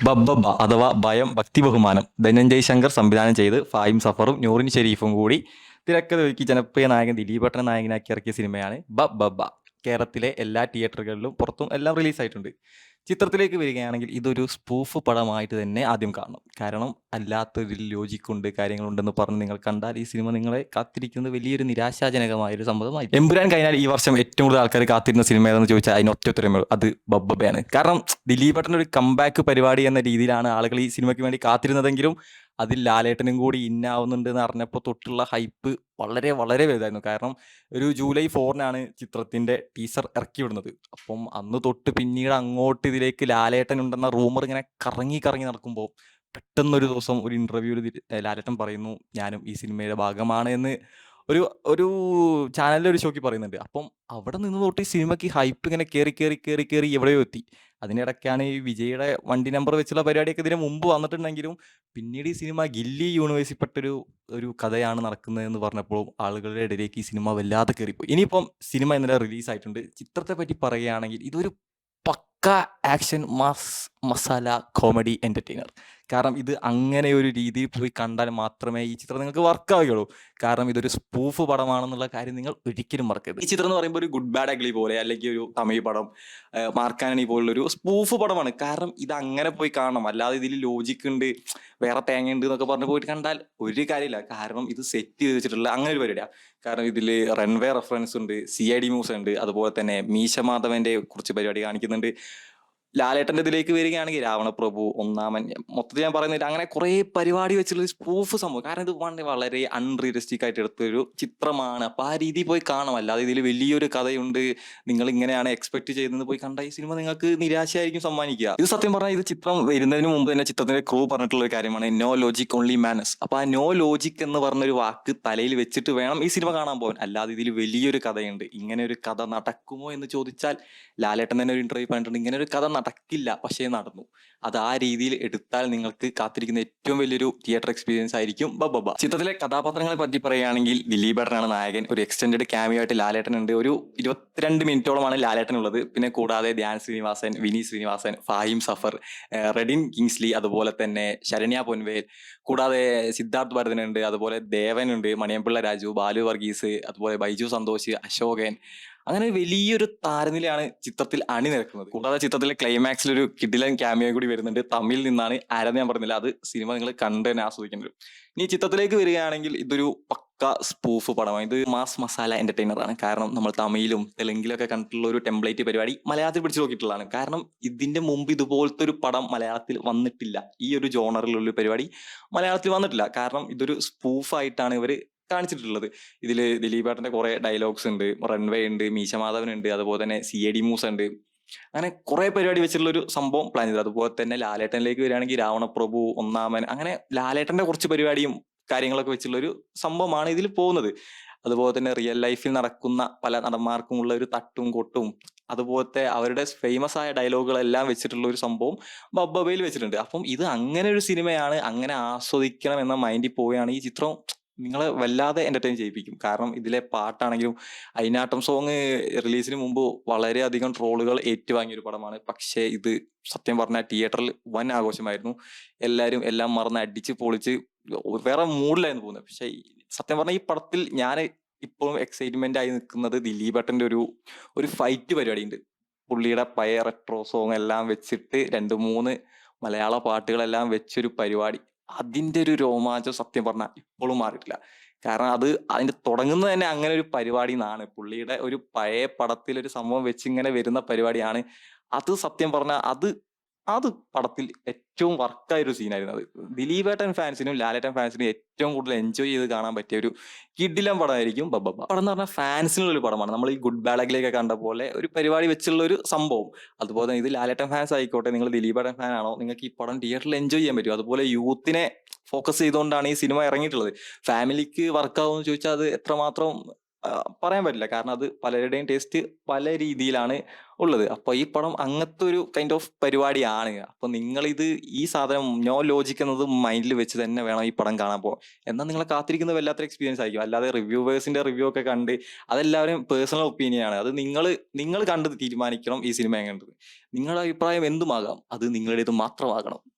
ബബ്ബബ്ബ അഥവാ ഭയം ഭക്തി ബഹുമാനം ധനഞ്ജയ് ശങ്കർ സംവിധാനം ചെയ്ത് ഫാഹിം സഫറും നൂറിൻ ഷെരീഫും കൂടി തിരക്കഥ ഒരുക്കി ജനപ്രിയ നായകൻ ദിലീപേട്ടനെ നായകനാക്കി ഇറക്കിയ സിനിമയാണ് ബബ്ബബ്ബ. കേരളത്തിലെ എല്ലാ തിയേറ്ററുകളിലും പുറത്തും എല്ലാം റിലീസായിട്ടുണ്ട്. ചിത്രത്തിലേക്ക് വരികയാണെങ്കിൽ ഇതൊരു സ്പൂഫ് പടമായിട്ട് തന്നെ ആദ്യം കാണണം. കാരണം അല്ലാത്തൊരു ലോജിക്കുണ്ട് കാര്യങ്ങളുണ്ടെന്ന് പറഞ്ഞ് നിങ്ങൾ കണ്ടാൽ ഈ സിനിമ നിങ്ങളെ കാത്തിരിക്കുന്നത് വലിയൊരു നിരാശാജനകമായ ഒരു സംഭവമായി. എമ്പുരാൻ കഴിഞ്ഞാൽ ഈ വർഷം ഏറ്റവും കൂടുതൽ ആൾക്കാർ കാത്തിരുന്ന സിനിമ ഏതെന്ന് ചോദിച്ചാൽ അതിന് ഒറ്റ ഉത്തരമേ ഉള്ളൂ, അത് ബബ്ബബയാണ്. കാരണം ദിലീപേട്ടൻ്റെ ഒരു കംബാക്ക് പരിപാടി എന്ന രീതിയിലാണ് ആളുകൾ ഈ സിനിമയ്ക്ക് വേണ്ടി കാത്തിരുന്നതെങ്കിലും അതിൽ ലാലേട്ടനും കൂടി ഇന്നാവുന്നുണ്ട് എന്ന് അറിഞ്ഞപ്പോൾ തൊട്ടുള്ള ഹൈപ്പ് വളരെ വളരെ വലുതായിരുന്നു. കാരണം ഒരു ജൂലൈ 4-നാണ് ചിത്രത്തിൻ്റെ ടീസർ ഇറക്കി വിടുന്നത്. അപ്പം അന്ന് തൊട്ട് പിന്നീട് അങ്ങോട്ട് ഇതിലേക്ക് ലാലേട്ടൻ ഉണ്ടെന്ന റൂമർ ഇങ്ങനെ കറങ്ങി കറങ്ങി നടക്കുമ്പോൾ പെട്ടെന്നൊരു ദിവസം ഒരു ഇൻ്റർവ്യൂവിൽ ലാലേട്ടൻ പറയുന്നു ഞാനും ഈ സിനിമയുടെ ഭാഗമാണ് എന്ന് ഒരു ഒരു ചാനലിലെ ഒരു ഷോയ്ക്ക് പറയുന്നുണ്ട്. അപ്പം അവിടെ നിന്ന് തൊട്ട് ഈ സിനിമയ്ക്ക് ഹൈപ്പ് ഇങ്ങനെ കയറി കയറി കയറി കയറി എവിടെയോ എത്തി. അതിനിടയ്ക്കാണ് ഈ വിജയുടെ വണ്ടി നമ്പർ വെച്ചുള്ള പരിപാടിയൊക്കെ ഇതിന് മുമ്പ് വന്നിട്ടുണ്ടെങ്കിലും പിന്നീട് ഈ സിനിമ ഗില്ലി യൂണിവേഴ്സിൽപ്പെട്ടൊരു ഒരു കഥയാണ് നടക്കുന്നതെന്ന് പറഞ്ഞപ്പോൾ ആളുകളുടെ ഇടയിലേക്ക് ഈ സിനിമ വല്ലാതെ കയറിപ്പോയി. ഇനിയിപ്പം സിനിമ ഇന്നലെ റിലീസായിട്ടുണ്ട്. ചിത്രത്തെ പറ്റി പറയുകയാണെങ്കിൽ ഇതൊരു പക്ക action mass masala comedy entertainer. കാരണം ഇത് അങ്ങനെ ഒരു രീതിയിൽ പോയി കണ്ടാൽ മാത്രമേ ഈ ചിത്രം നിങ്ങൾക്ക് വർക്കാവുകയുള്ളൂ. കാരണം ഇതൊരു സ്പൂഫ് പടമാണെന്നുള്ള കാര്യം നിങ്ങൾ ഒരിക്കലും മറക്കരുത്. ഈ ചിത്രം എന്ന് പറയുമ്പോൾ ഒരു ഗുഡ് ബാഡ് അഗ്ലി പോലെ അല്ലെങ്കിൽ ഒരു തമിഴ് പടം മാർക്കാനണി പോലുള്ളൊരു സ്പൂഫ് പടമാണ്. കാരണം ഇത് അങ്ങനെ പോയി കാണണം, അല്ലാതെ ഇതിൽ ലോജിക്ക് ഉണ്ട് വേറെ തേങ്ങ ഉണ്ട് എന്നൊക്കെ പറഞ്ഞ് പോയിട്ട് കണ്ടാൽ ഒരു കാര്യമില്ല. കാരണം ഇത് സെറ്റ് ചെയ്ത് വെച്ചിട്ടുള്ള അങ്ങനെ ഒരു പരിപാടിയാണ്. കാരണം ഇതിൽ റൺവേ റെഫറൻസ് ഉണ്ട്, CID മ്യൂസ് ഉണ്ട്, അതുപോലെ തന്നെ മീശ മാധവന്റെ കുറച്ച് പരിപാടി കാണിക്കുന്നുണ്ട്. ലാലേട്ടൻ്റെ ഇതിലേക്ക് വരികയാണെങ്കിൽ രാവണപ്രഭു, ഒന്നാമൻ, മൊത്തത്തിൽ ഞാൻ പറയുന്നത് അങ്ങനെ കുറേ പരിപാടി വെച്ചുള്ള സ്പൂഫ് സംഭവം. കാരണം ഇത് വളരെ അൺറിയലിസ്റ്റിക് ആയിട്ട് എടുത്തൊരു ചിത്രമാണ്. അപ്പം ആ രീതിയിൽ പോയി കാണാം, അല്ലാതെ ഇതിൽ വലിയൊരു കഥയുണ്ട് നിങ്ങൾ ഇങ്ങനെയാണ് എക്സ്പെക്ട് ചെയ്യുന്നത് പോയി കണ്ട ഈ സിനിമ നിങ്ങൾക്ക് നിരാശയായിരിക്കും സമ്മാനിക്കുക. ഇത് സത്യം പറഞ്ഞാൽ ഇത് ചിത്രം വരുന്നതിന് മുമ്പ് തന്നെ ചിത്രത്തിന്റെ ക്രൂ പറഞ്ഞിട്ടുള്ള ഒരു കാര്യമാണ് നോ ലോജിക് ഓൺലി മാനസ്. അപ്പോൾ ആ നോ ലോജിക് എന്ന് പറഞ്ഞൊരു വാക്ക് തലയിൽ വെച്ചിട്ട് വേണം ഈ സിനിമ കാണാൻ പോകാൻ. അല്ലാതെ ഇതിൽ വലിയൊരു കഥയുണ്ട്, ഇങ്ങനെ ഒരു കഥ നടക്കുമോ എന്ന് ചോദിച്ചാൽ ലാലേട്ടൻ തന്നെ ഒരു ഇന്റർവ്യൂ പറഞ്ഞിട്ടുണ്ട് ഇങ്ങനെ ഒരു കഥ നടക്കില്ല, പക്ഷേ നടന്നു. അത് ആ രീതിയിൽ എടുത്താൽ നിങ്ങൾക്ക് കാത്തിരിക്കുന്ന ഏറ്റവും വലിയൊരു തിയേറ്റർ എക്സ്പീരിയൻസ് ആയിരിക്കും ബബ്ബബ്ബ. ചിത്രത്തിലെ കഥാപാത്രങ്ങളെ പറ്റി പറയുകയാണെങ്കിൽ ദിലീപേട്ടനാണ് നായകൻ. ഒരു എക്സ്റ്റൻഡഡ് ക്യാമിയോ ആയിട്ട് ലാലേട്ടൻ ഉണ്ട്. ഒരു 22 മിനിറ്റോളമാണ് ലാലേട്ടൻ ഉള്ളത്. പിന്നെ കൂടാതെ ധ്യാൻ ശ്രീനിവാസൻ, വിനീത് ശ്രീനിവാസൻ, ഫാഹിം സഫർ, റെഡിൻ കിങ്സ്ലി, അതുപോലെ തന്നെ ശരണ്യ പൊൻവേൽ, കൂടാതെ സിദ്ധാർത്ഥ് ഭരതനുണ്ട്, അതുപോലെ ദേവനുണ്ട്, മണിയമ്പിള്ള രാജു, ബാലു വർഗീസ്, അതുപോലെ ബൈജു സന്തോഷ്, അശോകൻ, അങ്ങനെ വലിയൊരു താരനിലയാണ് ചിത്രത്തിൽ അണിനിരക്കുന്നത്. കൂടാതെ ചിത്രത്തിലെ ക്ലൈമാക്സിൽ ഒരു കിടിലൻ ക്യാമിയോ കൂടി വരുന്നുണ്ട്. തമിഴിൽ നിന്നാണ്, ആരെന്ന് ഞാൻ പറഞ്ഞില്ല, അത് സിനിമ നിങ്ങൾ കണ്ട് തന്നെ ആസ്വദിക്കേണ്ടി വരും. ഇനി ചിത്രത്തിലേക്ക് വരികയാണെങ്കിൽ ഇതൊരു പക്ക സ്പൂഫ് പടമാണ്. ഇത് മാസ് മസാല എന്റർടൈനർ ആണ്. കാരണം നമ്മൾ തമിഴിലും തെലുങ്കിലൊക്കെ കണ്ടിട്ടുള്ള ഒരു ടെംപ്ലേറ്റ് പരിപാടി മലയാളത്തിൽ പിടിച്ചു നോക്കിയിട്ടുള്ളതാണ്. കാരണം ഇതിന്റെ മുമ്പ് ഇതുപോലത്തെ ഒരു പടം മലയാളത്തിൽ വന്നിട്ടില്ല. ഈ ഒരു ജോണറിലുള്ള പരിപാടി മലയാളത്തിൽ വന്നിട്ടില്ല. കാരണം ഇതൊരു സ്പൂഫായിട്ടാണ് ഇവർ കാണിച്ചിട്ടുള്ളത്. ഇതിൽ ദിലീപേട്ടന്റെ കുറെ ഡയലോഗ്സ് ഉണ്ട്, റൺവേ ഉണ്ട്, മീശമാധവൻ ഉണ്ട്, അതുപോലെ തന്നെ CID മ്യൂസ് ഉണ്ട്. അങ്ങനെ കുറെ പരിപാടി വെച്ചിട്ടുള്ള ഒരു സംഭവം പ്ലാൻ ചെയ്തത്. അതുപോലെ തന്നെ ലാലേട്ടനിലേക്ക് വരികയാണെങ്കിൽ രാവണപ്രഭു, ഒന്നാമൻ, അങ്ങനെ ലാലേട്ടന്റെ കുറച്ച് പരിപാടിയും കാര്യങ്ങളൊക്കെ വെച്ചുള്ള ഒരു സംഭവമാണ് ഇതിൽ പോകുന്നത്. അതുപോലെ തന്നെ റിയൽ ലൈഫിൽ നടക്കുന്ന പല നടന്മാർക്കും ഉള്ള ഒരു തട്ടും കൊട്ടും അതുപോലത്തെ അവരുടെ ഫേമസ് ആയ ഡയലോഗുകളെല്ലാം വെച്ചിട്ടുള്ള ഒരു സംഭവം ബബ്ബബയിൽ വെച്ചിട്ടുണ്ട്. അപ്പം ഇത് അങ്ങനെ ഒരു സിനിമയാണ്, അങ്ങനെ ആസ്വദിക്കണം എന്ന മൈൻഡിൽ പോവുകയാണ് ഈ ചിത്രം നിങ്ങളെ വല്ലാതെ എന്റർടൈൻ ചെയ്യിപ്പിക്കും. കാരണം ഇതിലെ പാട്ടാണെങ്കിലും അയിനാട്ടം സോങ് റിലീസിന് മുമ്പ് വളരെയധികം ട്രോളുകൾ ഏറ്റുവാങ്ങിയ ഒരു പടമാണ്. പക്ഷേ ഇത് സത്യം പറഞ്ഞാൽ തിയേറ്ററിൽ വൻ ആഘോഷമായിരുന്നു. എല്ലാവരും എല്ലാം മറന്ന് അടിച്ച് പൊളിച്ച് വേറെ മൂഡിലായിരുന്നു പോകുന്നത്. പക്ഷേ സത്യം പറഞ്ഞാൽ ഈ പടത്തിൽ ഞാൻ ഇപ്പോഴും എക്സൈറ്റ്മെന്റ് ആയി നിൽക്കുന്നത് ദിലീപേട്ടന്റെ ഒരു ഫൈറ്റ് പരിപാടി ഉണ്ട്. പുള്ളിയുടെ പഴയ റെട്രോ സോങ് എല്ലാം വെച്ചിട്ട് 2-3 മലയാള പാട്ടുകളെല്ലാം വെച്ചൊരു പരിപാടി. അതിന്റെ ഒരു രോമാഞ്ചം സത്യം പറഞ്ഞാൽ ഇപ്പോഴും മാറിയിട്ടില്ല. കാരണം അതിന്റെ തുടങ്ങുന്നത് തന്നെ അങ്ങനെ ഒരു പരിപാടി നിന്നാണ്. പുള്ളിയുടെ ഒരു പഴയ പടത്തിൽ ഒരു സംഭവം വെച്ച് ഇങ്ങനെ വരുന്ന പരിപാടിയാണ്. അത് സത്യം പറഞ്ഞാൽ അത് പടത്തിൽ ഏറ്റവും വർക്കായ ഒരു സീനായിരുന്നു. അത് ദിലീപേട്ടൻ ഫാൻസിനും ലാലേട്ടൻ ഫാൻസിനും ഏറ്റവും കൂടുതൽ എൻജോയ് ചെയ്ത് കാണാൻ പറ്റിയ ഒരു കിടിലൻ പടമായിരിക്കും ബബ്ബബ്ബ. പടം എന്ന് പറഞ്ഞാൽ ഫാൻസിനുള്ള ഒരു പടമാണ്. നമ്മൾ ഈ ഗുഡ് ബാലകിലേക്ക് കണ്ട പോലെ ഒരു പരിപാടി വെച്ചുള്ള ഒരു സംഭവം. അതുപോലെ തന്നെ ഇത് ലാലേട്ടൻ ഫാൻസ് ആയിക്കോട്ടെ, നിങ്ങൾ ദിലീപേട്ടൻ ഫാൻ ആണോ, നിങ്ങൾക്ക് ഈ പടം തിയേറ്ററിൽ എൻജോയ് ചെയ്യാൻ പറ്റും. അതുപോലെ യൂത്തിനെ ഫോക്കസ് ചെയ്തുകൊണ്ടാണ് ഈ സിനിമ ഇറങ്ങിയിട്ടുള്ളത്. ഫാമിലിക്ക് വർക്കാവുമെന്ന് ചോദിച്ചാൽ അത് എത്രമാത്രം പറയാൻ പറ്റില്ല. കാരണം അത് പലരുടെയും ടേസ്റ്റ് പല രീതിയിലാണ്. ഉള്ളത്. അപ്പൊ ഈ പടം അങ്ങനത്തെ ഒരു കൈൻഡ് ഓഫ് പരിപാടിയാണ്. അപ്പൊ നിങ്ങളിത് ഈ സാധനം നോ ലോജിക് എന്നത് മൈൻഡിൽ വെച്ച് തന്നെ വേണം ഈ പടം കാണാൻ പോകാൻ. എന്നാൽ നിങ്ങളെ കാത്തിരിക്കുന്നത് വല്ലാത്തൊരു എക്സ്പീരിയൻസ് ആയിരിക്കും. അല്ലാതെ റിവ്യൂവേഴ്സിന്റെ റിവ്യൂ ഒക്കെ കണ്ട് അതെല്ലാവരും പേഴ്സണൽ ഒപ്പീനിയൻ ആണ്. അത് നിങ്ങൾ കണ്ട് തീരുമാനിക്കണം ഈ സിനിമ എങ്ങനെയുണ്ട്. നിങ്ങളുടെ അഭിപ്രായം എന്തുമാകാം, അത് നിങ്ങളുടേത് മാത്രമാകണം.